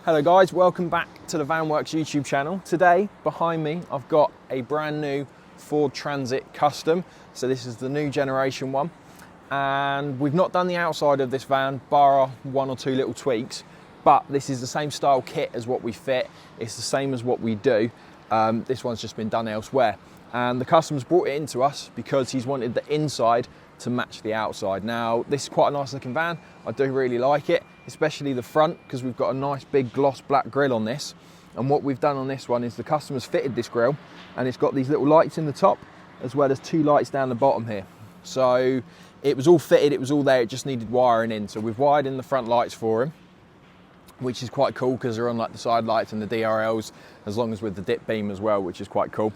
Hello guys, welcome back to the Vanwerks YouTube channel. Today, behind me, I've got a brand new Ford Transit Custom. So this is the new generation one. And we've not done the outside of this van, bar one or two little tweaks, but this is the same style kit as what we fit. It's the same as what we do. This one's just been done elsewhere. And the customer's brought it into us because he's wanted the inside to match the outside. Now, this is quite a nice looking van. I do really like it, especially the front, because we've got a nice big gloss black grille on this. And what we've done on this one is the customer's fitted this grille, and it's got these little lights in the top, as well as two lights down the bottom here. So it was all fitted, it was all there, it just needed wiring in. So we've wired in the front lights for him, which is quite cool because they're on like the side lights and the DRLs, as long as with the dip beam as well, which is quite cool.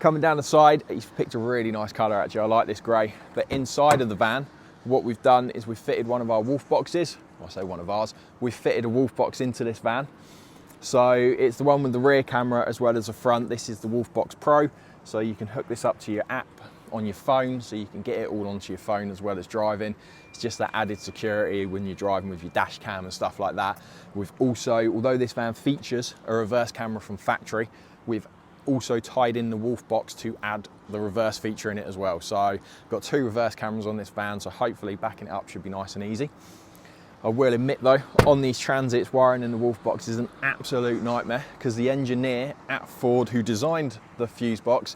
Coming down the side, he's picked a really nice colour actually, I like this grey. But inside of the van, what we've done is we've fitted one of our Wolfboxes. Well, I say one of ours, we've fitted a Wolfbox into this van. So it's the one with the rear camera as well as the front. This is the Wolfbox Pro, so you can hook this up to your app on your phone, so you can get it all onto your phone as well as driving. It's just that added security when you're driving with your dash cam and stuff like that. We've also, although this van features a reverse camera from factory, we've also tied in the Wolfbox to add the reverse feature in it as well. So got two reverse cameras on this van, so hopefully backing it up should be nice and easy. I will admit though, on these Transits, wiring in the Wolfbox is an absolute nightmare, because the engineer at Ford who designed the fuse box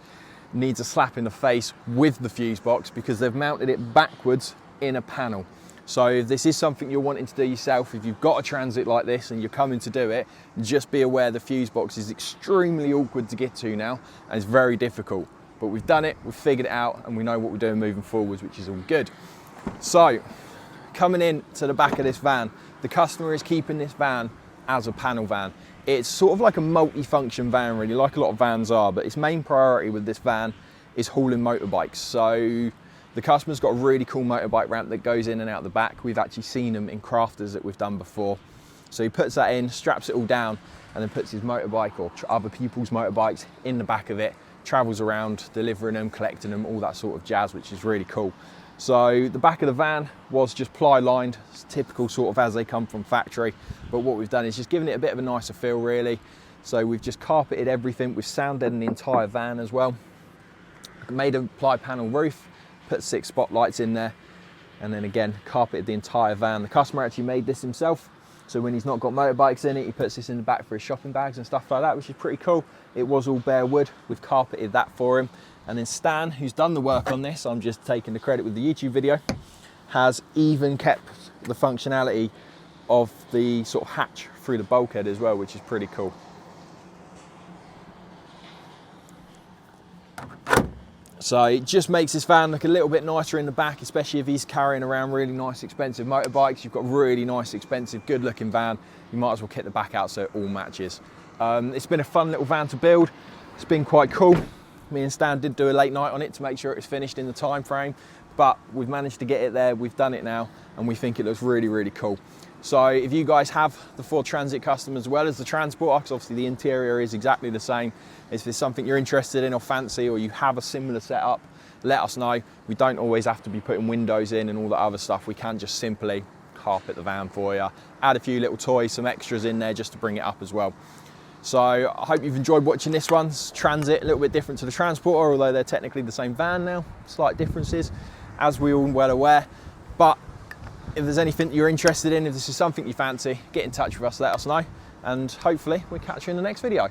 needs a slap in the face with the fuse box, because they've mounted it backwards in a panel. So if this is something you're wanting to do yourself, if you've got a Transit like this and you're coming to do it, just be aware the fuse box is extremely awkward to get to now, and it's very difficult. But we've done it, we've figured it out, and we know what we're doing moving forwards, which is all good. So, coming in to the back of this van, the customer is keeping this van as a panel van. It's sort of like a multi-function van really, like a lot of vans are, but its main priority with this van is hauling motorbikes. So the customer's got a really cool motorbike ramp that goes in and out the back. We've actually seen them in crafters that we've done before. So he puts that in, straps it all down, and then puts his motorbike or other people's motorbikes in the back of it, travels around, delivering them, collecting them, all that sort of jazz, which is really cool. So the back of the van was just ply lined, it's typical sort of as they come from factory. But what we've done is just given it a bit of a nicer feel really. So we've just carpeted everything, we've sound deadened the entire van as well. Made a ply panel roof, put 6 spotlights in there, and then again carpeted the entire van. The customer actually made this himself, so when he's not got motorbikes in it, he puts this in the back for his shopping bags and stuff like that, which is pretty cool. It was all bare wood, we've carpeted that for him. And then Stan, who's done the work on this, I'm just taking the credit with the YouTube video, has even kept the functionality of the sort of hatch through the bulkhead as well, which is pretty cool. So it just makes this van look a little bit nicer in the back, especially if he's carrying around really nice expensive motorbikes. You've got a really nice expensive good looking van, you might as well kit the back out so it all matches. It's been a fun little van to build, it's been quite cool. Me and Stan did do a late night on it to make sure it was finished in the time frame, but we've managed to get it there, we've done it now, and we think it looks really, really cool. So if you guys have the Ford Transit Custom as well as the Transporter, because obviously the interior is exactly the same, if there's something you're interested in or fancy, or you have a similar setup, let us know. We don't always have to be putting windows in and all that other stuff. We can just simply carpet the van for you, add a few little toys, some extras in there just to bring it up as well. So I hope you've enjoyed watching this one. Transit, a little bit different to the Transporter, although they're technically the same van now. Slight differences, as we're all well aware. But if there's anything you're interested in, if this is something you fancy, get in touch with us, let us know. And hopefully we'll catch you in the next video.